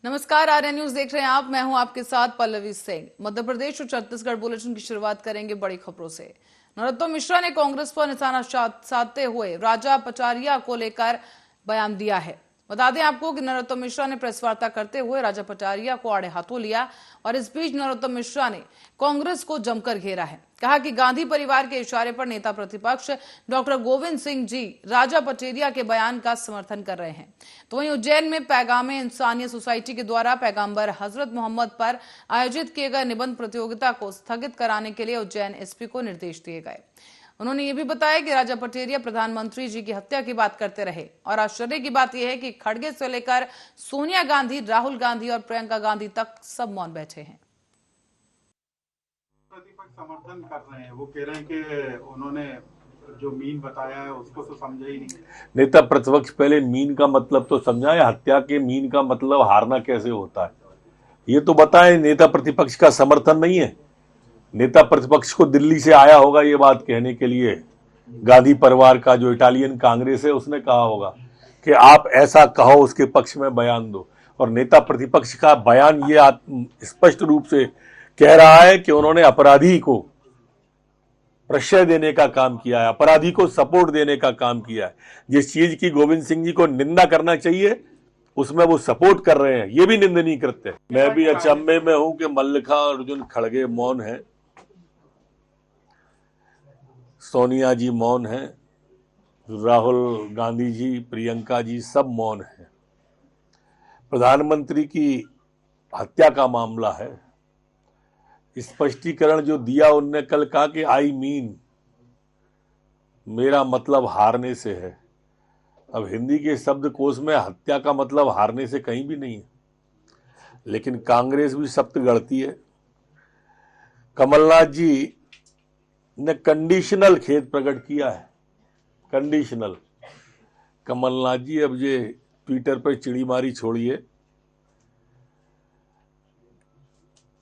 नमस्कार, आर्या न्यूज देख रहे हैं आप। मैं हूं आपके साथ पल्लवी सिंह। मध्य प्रदेश और छत्तीसगढ़ बुलेटिन की शुरुआत करेंगे बड़ी खबरों से। नरोत्तम मिश्रा ने कांग्रेस पर निशाना साधते हुए राजा पचारिया को लेकर बयान दिया है। बता दें आपको कि नरोत्तम मिश्रा ने प्रेस वार्ता करते हुए राजा पचारिया को आड़े हाथों लिया और इस बीच नरोत्तम मिश्रा ने कांग्रेस को जमकर घेरा है। कहा कि गांधी परिवार के इशारे पर नेता प्रतिपक्ष डॉक्टर गोविंद सिंह जी राजा पचेरिया के बयान का समर्थन कर रहे हैं। तो वहीं उज्जैन में पैगामे इंसानियत सोसाइटी के द्वारा पैगंबर हजरत मोहम्मद पर आयोजित किए गए निबंध प्रतियोगिता को स्थगित कराने के लिए उज्जैन एसपी को निर्देश दिए गए। उन्होंने ये भी बताया कि राजा पचेरिया प्रधानमंत्री जी की हत्या की बात करते रहे और आश्चर्य की बात यह है कि खड़गे से लेकर सोनिया गांधी, राहुल गांधी और प्रियंका गांधी तक सब मौन बैठे हैं। प्रतिपक्ष समर्थन कर रहे हैं, वो कह रहे हैं कि उन्होंने जो मीन बताया है उसको तो समझा ही नहीं। नेता प्रतिपक्ष पहले मीन का मतलब तो समझाए, हत्या के मीन का मतलब हारना कैसे होता है ये तो बताएं। नेता प्रतिपक्ष का समर्थन नहीं है। नेता प्रतिपक्ष को दिल्ली से आया होगा ये बात कहने के लिए, गांधी परिवार का जो इटालियन कांग्रेस है उसने कहा होगा कि आप ऐसा कहो, उसके पक्ष में बयान दो। और नेता प्रतिपक्ष का बयान ये स्पष्ट रूप से कह रहा है कि उन्होंने अपराधी को प्रश्रय देने का काम किया है, अपराधी को सपोर्ट देने का काम किया है। जिस चीज की गोविंद सिंह जी को निंदा करना चाहिए उसमें वो सपोर्ट कर रहे हैं, ये भी निंदनीय कृत्य। मैं भी अचंभे में हूं कि मल्लिकार्जुन खड़गे मौन है, सोनिया जी मौन है, राहुल गांधी जी, प्रियंका जी सब मौन है। प्रधानमंत्री की हत्या का मामला है, स्पष्टीकरण जो दिया उनने कल कहा कि आई मीन, मेरा मतलब हारने से है। अब हिंदी के शब्दकोश में हत्या का मतलब हारने से कहीं भी नहीं है, लेकिन कांग्रेस भी सख्त गढ़ती है। कमलनाथ जी ने कंडीशनल खेद प्रकट किया है, कंडीशनल। कमलनाथ जी अब ये ट्विटर पर चिड़ीमारी छोड़िए,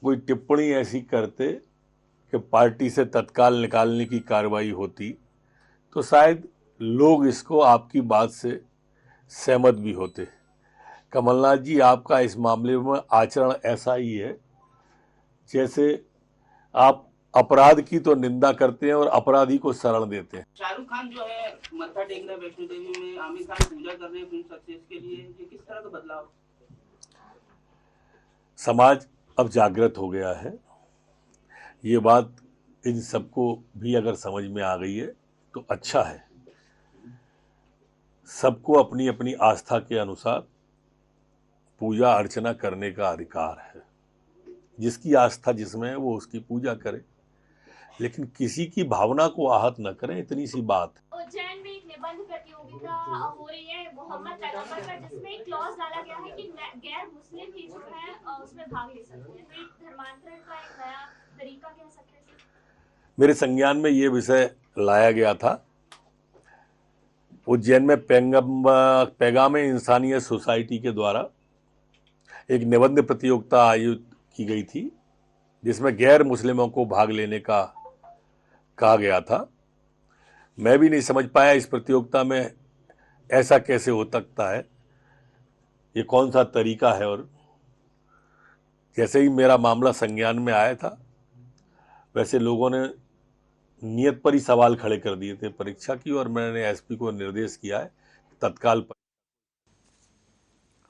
कोई टिप्पणी ऐसी करते कि पार्टी से तत्काल निकालने की कार्रवाई होती तो शायद लोग इसको आपकी बात से सहमत भी होते। कमलनाथ जी, आपका इस मामले में आचरण ऐसा ही है जैसे आप अपराध की तो निंदा करते हैं और अपराधी को शरण देते हैं। शाहरुख खान जो है मत्था टेक रहे वैष्णो देवी में, आमिर खान पूजा कर रहे हैं फिल्म सक्सेस के लिए, ये किस तरह का बदलाव? समाज अब जागृत हो गया है, ये बात इन सबको भी अगर समझ में आ गई है तो अच्छा है। सबको अपनी अपनी आस्था के अनुसार पूजा अर्चना करने का अधिकार है। जिसकी आस्था जिसमें है वो उसकी पूजा करे, लेकिन किसी की भावना को आहत न करें, इतनी सी बात। उज्जैन में एक निबंध प्रतियोगिता हो रही है मोहम्मद पैगंबर पर, जिसमें एक क्लॉज डाला गया है कि गैर मुस्लिम भी जो है उसमें भाग ले सकते हैं। तो एक धर्मांतरण का एक नया तरीका कह सकते हैं। मेरे संज्ञान में ये विषय लाया गया था। उज्जैन में पैगामे इंसानियत सोसाइटी के द्वारा एक निबंध प्रतियोगिता आयोजित की गई थी, जिसमें गैर मुस्लिमों को भाग लेने का कहा गया था। मैं भी नहीं समझ पाया इस प्रतियोगिता में ऐसा कैसे हो सकता है, ये कौन सा तरीका है। और जैसे ही मेरा मामला संज्ञान में आया था, वैसे लोगों ने नियत पर ही सवाल खड़े कर दिए थे परीक्षा की, और मैंने एसपी को निर्देश किया है तत्काल।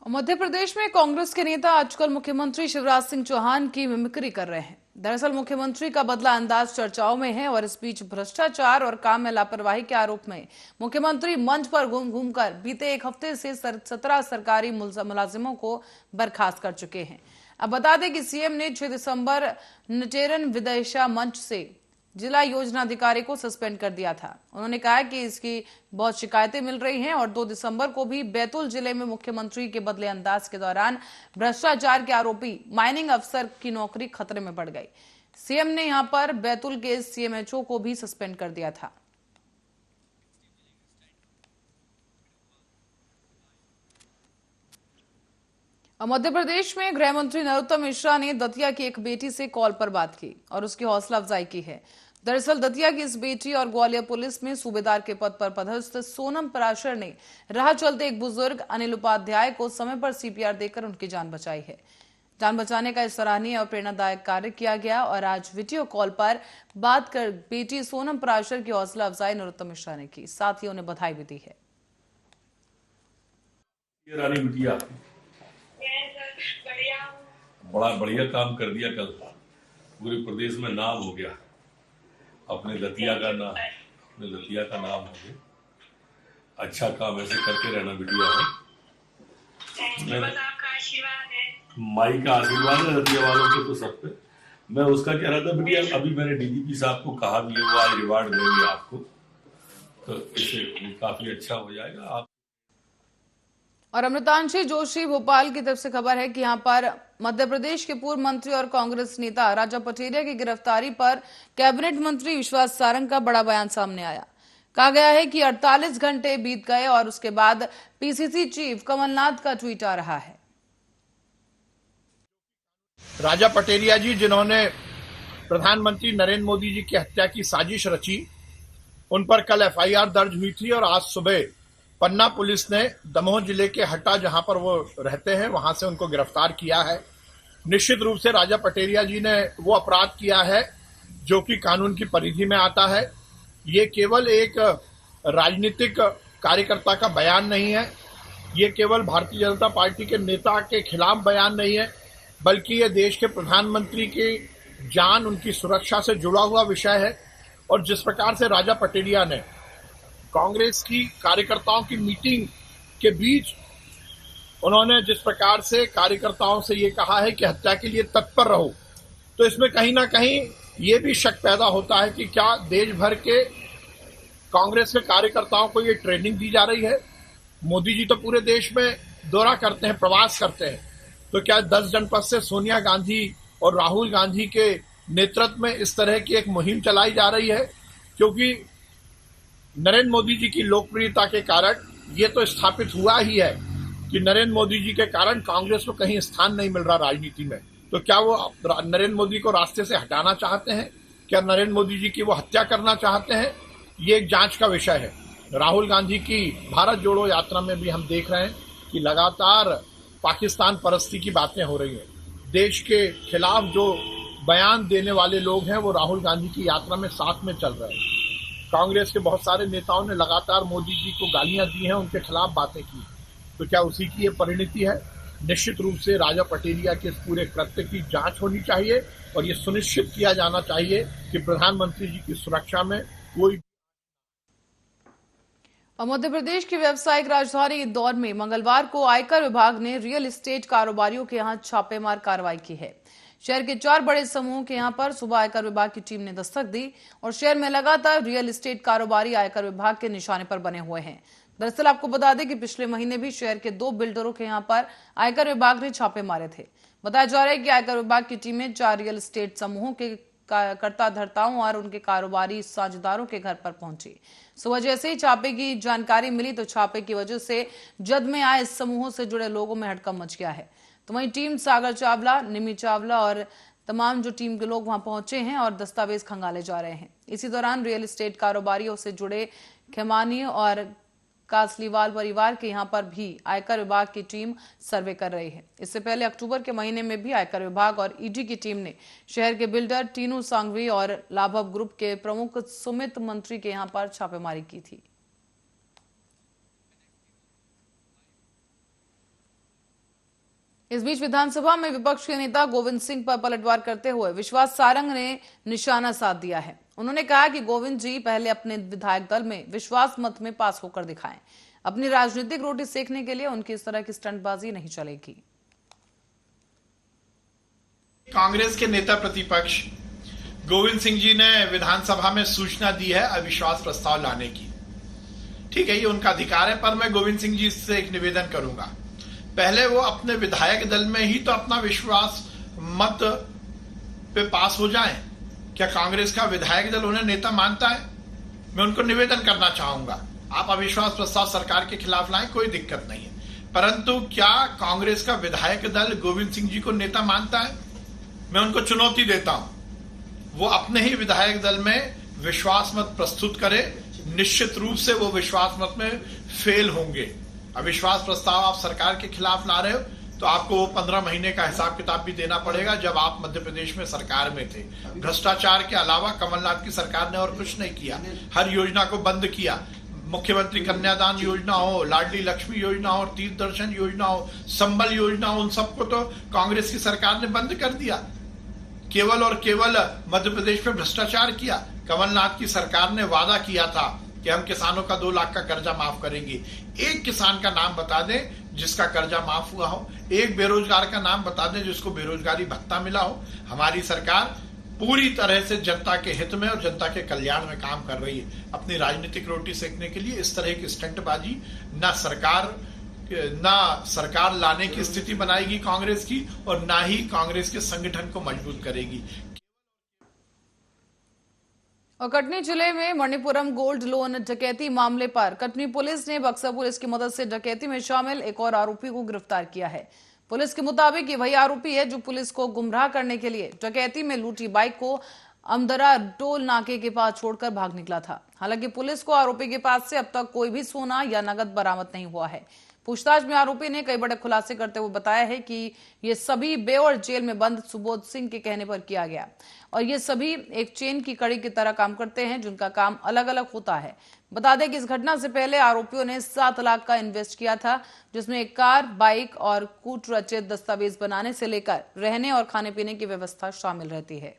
मध्य प्रदेश में कांग्रेस के नेता आजकल मुख्यमंत्री शिवराज सिंह चौहान की मिमिक्री कर रहे हैं। दरअसल मुख्यमंत्री का बदला अंदाज चर्चाओं में है और इस बीच भ्रष्टाचार और काम में लापरवाही के आरोप में मुख्यमंत्री मंच पर घूम घूमकर बीते एक हफ्ते से 17 सरकारी मुलाजिमों को बर्खास्त कर चुके हैं। अब बता दें कि सीएम ने 6 दिसंबर नटेरन विदिशा मंच से जिला योजना अधिकारी को सस्पेंड कर दिया था। उन्होंने कहा कि इसकी बहुत शिकायतें मिल रही हैं और 2 दिसंबर को भी बैतूल जिले में मुख्यमंत्री के बदले अंदाज के दौरान भ्रष्टाचार के आरोपी माइनिंग अफसर की नौकरी खतरे में पड़ गई। सीएम ने यहां पर बैतूल के सीएमएचओ को भी सस्पेंड कर दिया था। मध्य प्रदेश में गृह मंत्री नरोत्तम मिश्रा ने दतिया की एक बेटी से कॉल पर बात की और उसकी हौसला अफजाई की है। दरअसल दतिया की इस बेटी और ग्वालियर पुलिस में सूबेदार के पद पर पदस्थ सोनम पराशर ने राह चलते एक बुजुर्ग अनिल उपाध्याय को समय पर सीपीआर देकर उनकी जान बचाई है। जान बचाने का इस सराहनीय और प्रेरणादायक कार्य किया गया और आज वीडियो कॉल पर बात कर बेटी सोनम पराशर की हौसला अफजाई नरोत्तम मिश्रा ने की, साथ ही उन्हें बधाई भी दी है। रानी बिटिया बड़ा बढ़िया काम कर दिया, कल पूरे प्रदेश में नाम हो गया, अपने लतिया का नाम हो गया। अच्छा काम ऐसे करते रहना बिटिया है। माई का आशीर्वाद है लतिया वालों के तो सब पे। मैं उसका कह रहा था बिटिया, अभी मैंने डीजीपी साहब को कहा भी है, वो आज रिवार्ड देंगे आपको, तो इससे काफी अच्छा हो जाएगा। आप और अमृतांशी जोशी भोपाल की तरफ से खबर है कि यहां पर मध्य प्रदेश के पूर्व मंत्री और कांग्रेस नेता राजा पटेरिया की गिरफ्तारी पर कैबिनेट मंत्री विश्वास सारंग का बड़ा बयान सामने आया। कहा गया है कि 48 घंटे बीत गए और उसके बाद पीसीसी चीफ कमलनाथ का ट्वीट आ रहा है। राजा पटेरिया जी, जिन्होंने प्रधानमंत्री नरेंद्र मोदी जी की हत्या की साजिश रची, उन पर कल एफआईआर दर्ज हुई थी और आज सुबह पन्ना पुलिस ने दमोह जिले के हट्टा, जहां पर वो रहते हैं, वहां से उनको गिरफ्तार किया है। निश्चित रूप से राजा पटेरिया जी ने वो अपराध किया है जो कि कानून की परिधि में आता है। ये केवल एक राजनीतिक कार्यकर्ता का बयान नहीं है, ये केवल भारतीय जनता पार्टी के नेता के खिलाफ बयान नहीं है, बल्कि ये देश के प्रधानमंत्री की जान, उनकी सुरक्षा से जुड़ा हुआ विषय है। और जिस प्रकार से राजा पटेरिया ने कांग्रेस की कार्यकर्ताओं की मीटिंग के बीच उन्होंने जिस प्रकार से कार्यकर्ताओं से ये कहा है कि हत्या के लिए तत्पर रहो, तो इसमें कहीं ना कहीं ये भी शक पैदा होता है कि क्या देश भर के कांग्रेस के कार्यकर्ताओं को ये ट्रेनिंग दी जा रही है। मोदी जी तो पूरे देश में दौरा करते हैं, प्रवास करते हैं, तो क्या 10 जनपद से सोनिया गांधी और राहुल गांधी के नेतृत्व में इस तरह की एक मुहिम चलाई जा रही है? क्योंकि नरेंद्र मोदी जी की लोकप्रियता के कारण ये तो स्थापित हुआ ही है कि नरेंद्र मोदी जी के कारण कांग्रेस को कहीं स्थान नहीं मिल रहा राजनीति में। तो क्या वो नरेंद्र मोदी को रास्ते से हटाना चाहते हैं? क्या नरेंद्र मोदी जी की वो हत्या करना चाहते हैं? ये एक जांच का विषय है। राहुल गांधी की भारत जोड़ो यात्रा में भी हम देख रहे हैं कि लगातार पाकिस्तान परस्ती की बातें हो रही हैं। देश के खिलाफ जो बयान देने वाले लोग हैं वो राहुल गांधी की यात्रा में साथ में चल रहे हैं। कांग्रेस के बहुत सारे नेताओं ने लगातार मोदी जी को गालियां दी हैं, उनके खिलाफ बातें की। तो क्या उसी की ये परिणति है? निश्चित रूप से राजा पटेरिया के इस पूरे कृत्य की जांच होनी चाहिए और ये सुनिश्चित किया जाना चाहिए कि प्रधानमंत्री जी की सुरक्षा में कोई। और मध्य प्रदेश की व्यावसायिक राजधानी इंदौर में मंगलवार को आयकर विभाग ने रियल एस्टेट कारोबारियों के यहां छापेमार कार्रवाई की है। शहर के 4 बड़े समूहों के यहां पर सुबह आयकर विभाग की टीम ने दस्तक दी और शहर में लगातार रियल एस्टेट कारोबारी आयकर विभाग के निशाने पर बने हुए हैं। दरअसल आपको बता दें कि पिछले महीने भी शहर के 2 बिल्डरों के यहां पर आयकर विभाग ने छापे मारे थे। बताया जा रहा है कि आयकर विभाग की टीमें 4 रियल एस्टेट समूहों के कर्ता धर्ताओं और उनके कारोबारी साझेदारों के घर पर पहुंची। सुबह जैसे ही छापे की जानकारी मिली तो छापे की वजह से जद में आए इस समूहों से जुड़े लोगों में हड़कंप मच गया है। तो वहीं टीम सागर चावला, निमी चावला और तमाम जो टीम के लोग वहां पहुंचे हैं और दस्तावेज खंगाले जा रहे हैं। इसी दौरान रियल एस्टेट कारोबारियों से जुड़े खेमानी और कासलीवाल परिवार के यहां पर भी आयकर विभाग की टीम सर्वे कर रही है। इससे पहले अक्टूबर के महीने में भी आयकर विभाग और ईडी की टीम ने शहर के बिल्डर टीनू सांघवी और लाभव ग्रुप के प्रमुख सुमित मंत्री के यहां पर छापेमारी की थी। इस बीच विधानसभा में विपक्ष के नेता गोविंद सिंह पर पलटवार करते हुए विश्वास सारंग ने निशाना साध दिया है। उन्होंने कहा कि गोविंद जी पहले अपने विधायक दल में विश्वास मत में पास होकर दिखाएं। अपनी राजनीतिक रोटी सेकने के लिए उनकी इस तरह की स्टंटबाजी नहीं चलेगी। कांग्रेस के नेता प्रतिपक्ष गोविंद सिंह जी ने विधानसभा में सूचना दी है अविश्वास प्रस्ताव लाने की। ठीक है, ये उनका अधिकार है, पर मैं गोविंद सिंह जी से एक निवेदन करूंगा, पहले वो अपने विधायक दल में ही तो अपना विश्वास मत पे पास हो जाएं। क्या कांग्रेस का विधायक दल उन्हें नेता मानता है? मैं उनको निवेदन करना चाहूंगा, आप अविश्वास प्रस्ताव सरकार के खिलाफ लाएं, कोई दिक्कत नहीं है, परंतु क्या कांग्रेस का विधायक दल गोविंद सिंह जी को नेता मानता है? मैं उनको चुनौती देता हूं वो अपने ही विधायक दल में विश्वास मत प्रस्तुत करे, निश्चित रूप से वो विश्वास मत में फेल होंगे। अविश्वास प्रस्ताव आप सरकार के खिलाफ ला रहे हो तो आपको 15 महीने का हिसाब किताब भी देना पड़ेगा जब आप मध्य प्रदेश में सरकार में थे। भ्रष्टाचार के अलावा कमलनाथ की सरकार ने और कुछ नहीं किया। हर योजना को बंद किया। मुख्यमंत्री कन्यादान योजना हो, लाडली लक्ष्मी योजना हो, तीर्थ दर्शन योजना हो, संबल योजना हो, उन सबको तो कांग्रेस की सरकार ने बंद कर दिया। केवल और केवल मध्य प्रदेश में भ्रष्टाचार किया। कमलनाथ की सरकार ने वादा किया था कि हम किसानों का 2 लाख का कर्जा माफ करेंगे। एक किसान का नाम बता दें जिसका कर्जा माफ हुआ हो, एक बेरोजगार का नाम बता दें जिसको बेरोजगारी भत्ता मिला हो। हमारी सरकार पूरी तरह से जनता के हित में और जनता के कल्याण में काम कर रही है। अपनी राजनीतिक रोटी सेकने के लिए इस तरह की स्टंटबाजी ना सरकार लाने की स्थिति बनाएगी कांग्रेस की और ना ही कांग्रेस के संगठन को मजबूत करेगी। और कटनी जिले में मणिपुरम गोल्ड लोन डकैती मामले पर कटनी पुलिस ने बक्सर पुलिस की मदद से डकैती में शामिल एक और आरोपी को गिरफ्तार किया है। पुलिस के मुताबिक ये वही आरोपी है जो पुलिस को गुमराह करने के लिए डकैती में लूटी बाइक को अमदरा टोल नाके के पास छोड़कर भाग निकला था। हालांकि पुलिस को आरोपी के पास से अब तक कोई भी सोना या नकद बरामद नहीं हुआ है। पूछताछ में आरोपी ने कई बड़े खुलासे करते हुए बताया है कि ये सभी बेवर जेल में बंद सुबोध सिंह के कहने पर किया गया और ये सभी एक चेन की कड़ी की तरह काम करते हैं जिनका काम अलग अलग होता है। बता दें कि इस घटना से पहले आरोपियों ने 7 लाख का इन्वेस्ट किया था जिसमें एक कार, बाइक और कूट रचित दस्तावेज बनाने से लेकर रहने और खाने पीने की व्यवस्था शामिल रहती है।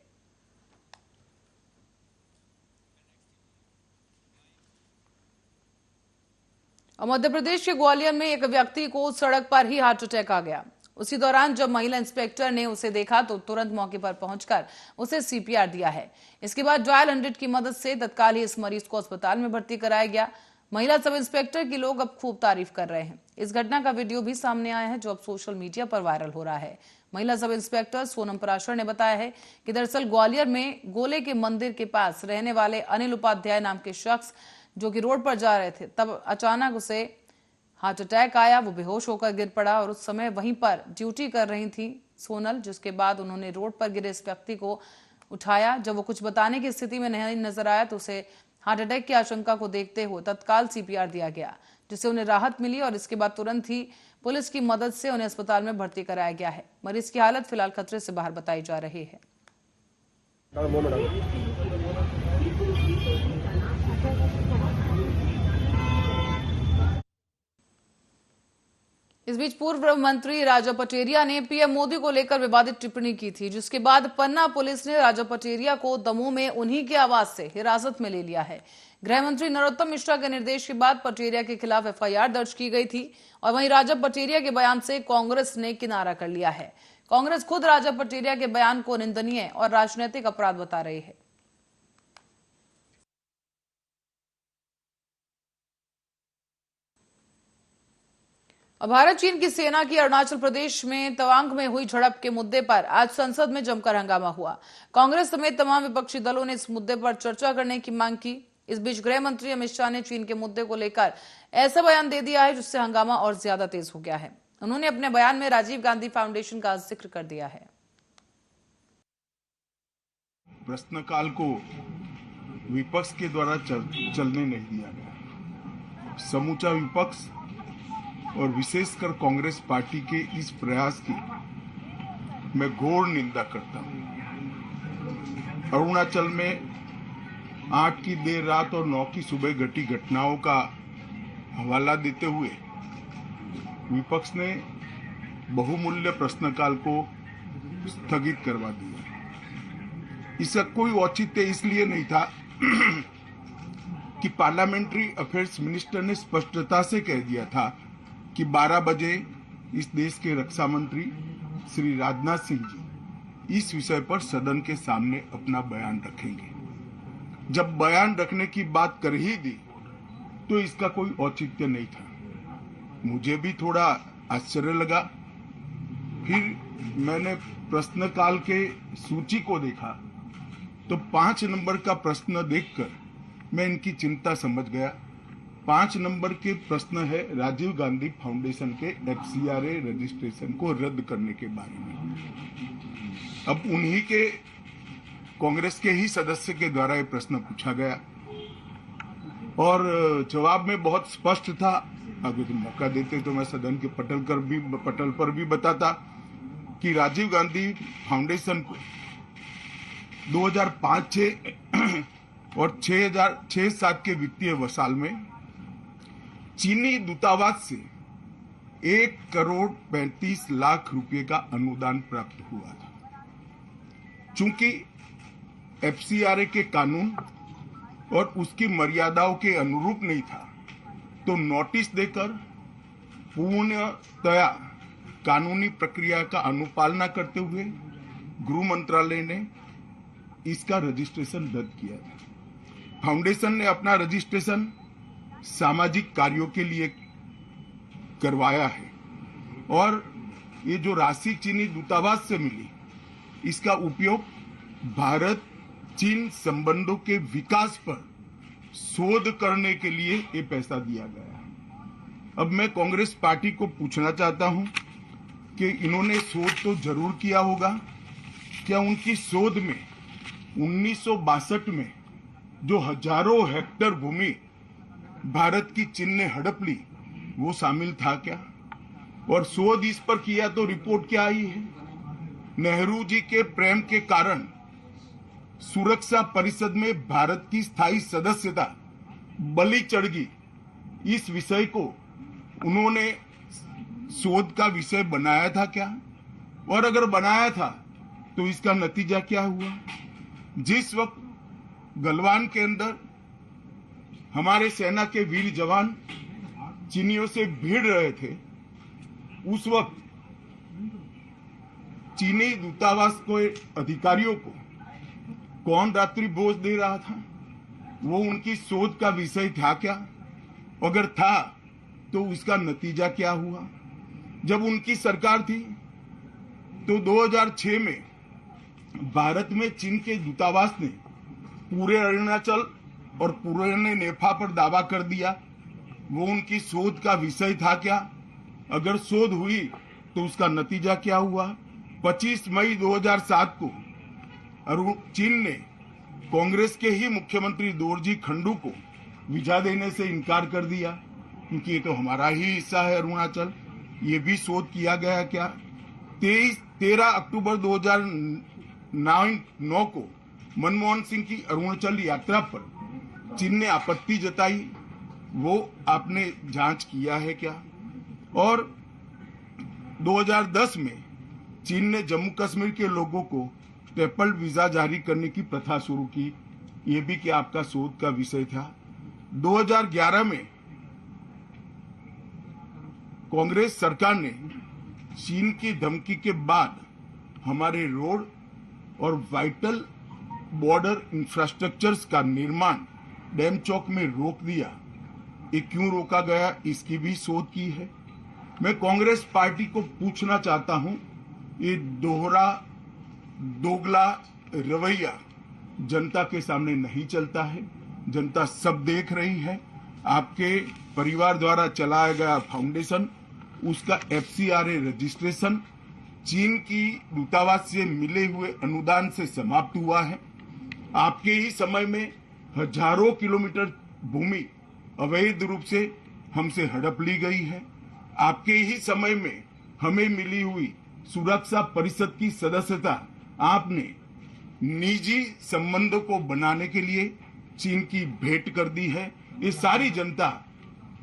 और मध्य प्रदेश के ग्वालियर में एक व्यक्ति को सड़क पर ही हार्ट अटैक आ गया। उसी दौरान जब महिला इंस्पेक्टर ने उसे देखा तो तुरंत मौके पर पहुंचकर उसे सीपीआर दिया है। इसके बाद डायल 100 की मदद से तत्काल ही इस मरीज को अस्पताल में भर्ती कराया गया। महिला सब इंस्पेक्टर की लोग अब खूब तारीफ कर रहे हैं। इस घटना का वीडियो भी सामने आया है जो अब सोशल मीडिया पर वायरल हो रहा है। महिला सब इंस्पेक्टर सोनम पराशर ने बताया है कि दरअसल ग्वालियर में गोले के मंदिर के पास रहने वाले अनिल उपाध्याय नाम के शख्स जो कि रोड पर जा रहे थे, तब अचानक उसे हार्ट अटैक आया। वो बेहोश होकर गिर पड़ा और उस समय वहीं पर ड्यूटी कर रही थी सोनल, जिसके बाद उन्होंने रोड पर गिरे इस व्यक्ति को उठाया। जब वो कुछ बताने की स्थिति में नहीं नजर आया तो उसे हार्ट अटैक की आशंका को देखते हुए तत्काल सीपीआर दिया गया, जिससे उन्हें राहत मिली और इसके बाद तुरंत ही पुलिस की मदद से उन्हें अस्पताल में भर्ती कराया गया है। मरीज की हालत फिलहाल खतरे से बाहर बताई जा रही है। इस बीच पूर्व मंत्री राजा पटेरिया ने पीएम मोदी को लेकर विवादित टिप्पणी की थी, जिसके बाद पन्ना पुलिस ने राजा पटेरिया को दमोह में उन्हीं के आवास से हिरासत में ले लिया है। गृह मंत्री नरोत्तम मिश्रा के निर्देश के बाद पटेरिया के खिलाफ एफआईआर दर्ज की गई थी और वहीं राजा पटेरिया के बयान से कांग्रेस ने किनारा कर लिया है। कांग्रेस खुद राजा पटेरिया के बयान को निंदनीय और राजनीतिक अपराध बता रही है। और भारत चीन की सेना की अरुणाचल प्रदेश में तवांग में हुई झड़प के मुद्दे पर आज संसद में जमकर हंगामा हुआ। कांग्रेस समेत तमाम विपक्षी दलों ने इस मुद्दे पर चर्चा करने की मांग की। इस बीच गृह मंत्री अमित शाह ने चीन के मुद्दे को लेकर ऐसा बयान दे दिया है जिससे हंगामा और ज्यादा तेज हो गया है। उन्होंने अपने बयान में राजीव गांधी फाउंडेशन का जिक्र कर दिया है। प्रश्नकाल को विपक्ष के द्वारा चलने नहीं दिया गया। समूचा विपक्ष और विशेषकर कांग्रेस पार्टी के इस प्रयास की मैं घोर निंदा करता हूं। अरुणाचल में 8 की देर रात और 9 की सुबह घटी घटनाओं का हवाला देते हुए विपक्ष ने बहुमूल्य प्रश्नकाल को स्थगित करवा दिया। इसका कोई औचित्य इसलिए नहीं था कि पार्लियामेंट्री अफेयर्स मिनिस्टर ने स्पष्टता से कह दिया था कि 12 बजे इस देश के रक्षा मंत्री श्री राजनाथ सिंह जी इस विषय पर सदन के सामने अपना बयान रखेंगे। जब बयान रखने की बात कर ही दी तो इसका कोई औचित्य नहीं था। मुझे भी थोड़ा आश्चर्य लगा। फिर मैंने प्रश्नकाल के सूची को देखा तो 5 नंबर का प्रश्न देखकर मैं इनकी चिंता समझ गया। 5 नंबर के प्रश्न है राजीव गांधी फाउंडेशन के FCRA रजिस्ट्रेशन को रद्द करने के बारे में। अब उन्हीं के कांग्रेस के ही सदस्य के द्वारा ये प्रश्न पूछा गया और जवाब में बहुत स्पष्ट था। अगर तो मौका देते तो मैं सदन के पटल पर भी बताता कि राजीव गांधी फाउंडेशन को 2005-6 और 2006-07 के वित्तीय वर्षाल में चीनी दूतावास से 1,35,00,000 रुपए का अनुदान प्राप्त हुआ था। चूंकि FCRA के कानून और उसकी मर्यादाओं के अनुरूप नहीं था, तो नोटिस देकर पूर्णतया कानूनी प्रक्रिया का अनुपालना करते हुए गृह मंत्रालय ने इसका रजिस्ट्रेशन रद्द किया था। फाउंडेशन ने अपना रजिस्ट्रेशन सामाजिक कार्यों के लिए करवाया है और ये जो राशि चीनी दूतावास से मिली, इसका उपयोग भारत चीन संबंधों के विकास पर शोध करने के लिए ये पैसा दिया गया है। अब मैं कांग्रेस पार्टी को पूछना चाहता हूं कि इन्होंने शोध तो जरूर किया होगा, क्या उनकी शोध में 1962 में जो हजारों हेक्टेयर भूमि भारत की चीन ने हड़प ली वो शामिल था क्या? और शोध इस पर किया तो रिपोर्ट क्या आई है? नेहरू जी के प्रेम के कारण सुरक्षा परिषद में भारत की स्थायी सदस्यता बलि चढ़ गई। इस विषय को उन्होंने शोध का विषय बनाया था क्या? और अगर बनाया था तो इसका नतीजा क्या हुआ? जिस वक्त गलवान के अंदर हमारे सेना के वीर जवान चीनियों से भिड़ रहे थे, उस वक्त चीनी दूतावास को अधिकारियों को कौन रात्रि भोज दे रहा था? वो उनकी शोध का विषय था क्या? अगर था तो उसका नतीजा क्या हुआ? जब उनकी सरकार थी तो 2006 में भारत में चीन के दूतावास ने पूरे अरुणाचल और पूरे नेपाल पर दावा कर दिया। वो उनकी शोध का विषय था क्या? अगर शोध हुई तो उसका नतीजा क्या हुआ? 25 मई 2007 को चीन ने कांग्रेस के ही मुख्यमंत्री दोरजी खंडू को वीजा देने से इनकार कर दिया, क्योंकि ये तो हमारा ही हिस्सा है अरुणाचल। ये भी शोध किया गया क्या? 13 अक्टूबर 2009 को मनमोहन सिंह की अरुणाचल यात्रा पर चीन ने आपत्ति जताई, वो आपने जांच किया है क्या? और 2010 में चीन ने जम्मू कश्मीर के लोगों को ट्रिपल वीजा जारी करने की प्रथा शुरू की, ये भी क्या आपका शोध का विषय था? 2011 में कांग्रेस सरकार ने चीन की धमकी के बाद हमारे रोड और वाइटल बॉर्डर इंफ्रास्ट्रक्चर्स का निर्माण डैम चौक में रोक दिया। ये क्यों रोका गया, इसकी भी शोध की है। मैं कांग्रेस पार्टी को पूछना चाहता हूं, ये दोगला रवैया जनता के सामने नहीं चलता है। जनता सब देख रही है। आपके परिवार द्वारा चलाया गया फाउंडेशन, उसका FCRA रजिस्ट्रेशन चीन की दूतावास से मिले हुए अनुदान से समाप्त हुआ है। आपके ही समय में हजारों किलोमीटर भूमि अवैध रूप से हमसे हड़प ली गई है। आपके ही समय में हमें मिली हुई सुरक्षा परिषद की सदस्यता आपने निजी संबंधों को बनाने के लिए चीन की भेंट कर दी है। ये सारी जनता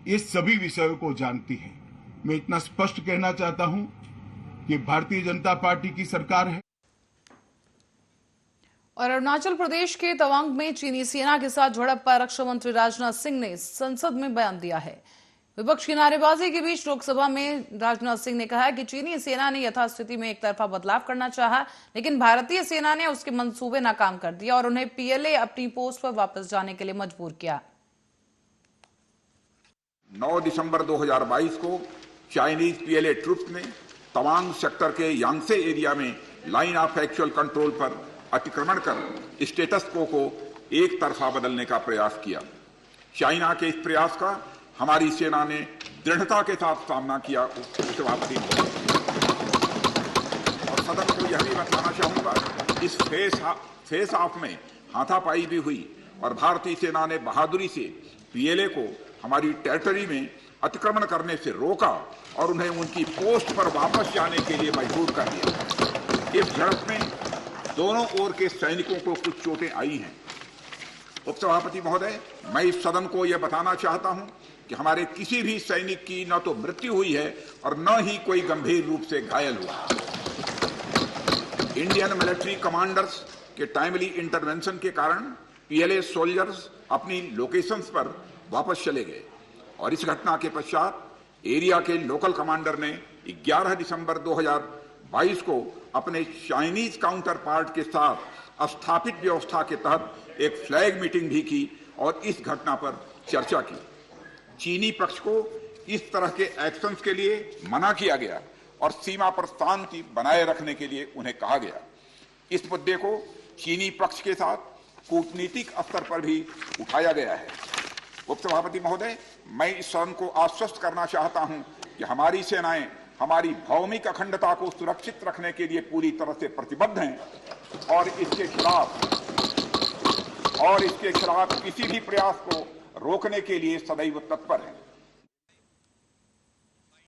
ये सभी विषयों को जानती है। मैं इतना स्पष्ट कहना चाहता हूं कि भारतीय जनता पार्टी की सरकार है। और अरुणाचल प्रदेश के तवांग में चीनी सेना के साथ झड़प पर रक्षा मंत्री राजनाथ सिंह ने संसद में बयान दिया है। विपक्ष की नारेबाजी के बीच लोकसभा में राजनाथ सिंह ने कहा कि चीनी सेना ने यथास्थिति में एक तरफा बदलाव करना चाहा, लेकिन भारतीय सेना ने उसके मंसूबे नाकाम कर दिया और उन्हें PLA अपनी पोस्ट पर वापस जाने के लिए मजबूर किया। 9 दिसंबर 2022 को चाइनीज PLA ट्रूप्स ने तवांग सेक्टर के यांगसे एरिया में लाइन ऑफ एक्चुअल कंट्रोल पर अतिक्रमण कर स्टेटस को एक तरफा बदलने का प्रयास किया। चाइना के इस प्रयास का हमारी सेना ने दृढ़ता के साथ सामना किया। और सदन को यह यह भी बताना चाहूंगा, इस फेस ऑफ में हाथापाई भी हुई और भारतीय सेना ने बहादुरी से पीएलए को हमारी टेरिटरी में अतिक्रमण करने से रोका और उन्हें उनकी पोस्ट पर वापस जाने के लिए मजबूर कर दिया। इस झड़प में दोनों ओर के सैनिकों को कुछ चोटें आई हैं। उपसभापति महोदय, मैं इस सदन को यह बताना चाहता हूं कि हमारे किसी भी सैनिक की न तो मृत्यु हुई है और न ही कोई गंभीर रूप से घायल हुआ। इंडियन मिलिट्री कमांडर्स के टाइमली इंटरवेंशन के कारण पीएलए सोल्जर्स अपनी लोकेशंस पर वापस चले गए और इस घटना के पश्चात एरिया के लोकल कमांडर ने 11 दिसंबर 2022 को अपने चाइनीज काउंटर पार्ट के साथ स्थापित व्यवस्था के तहत एक फ्लैग मीटिंग भी की और इस घटना पर चर्चा की। चीनी पक्ष को इस तरह के एक्शंस के लिए मना किया गया और सीमा पर शांति बनाए रखने के लिए उन्हें कहा गया। इस मुद्दे को चीनी पक्ष के साथ कूटनीतिक स्तर पर भी उठाया गया है। उपसभापति महोदय, मैं इस सदन को आश्वस्त करना चाहता हूं कि हमारी सेनाएं हमारी भौमिक अखंडता को सुरक्षित रखने के लिए पूरी तरह से प्रतिबद्ध हैं और इसके खिलाफ किसी भी प्रयास को रोकने के लिए सदैव तत्पर हैं।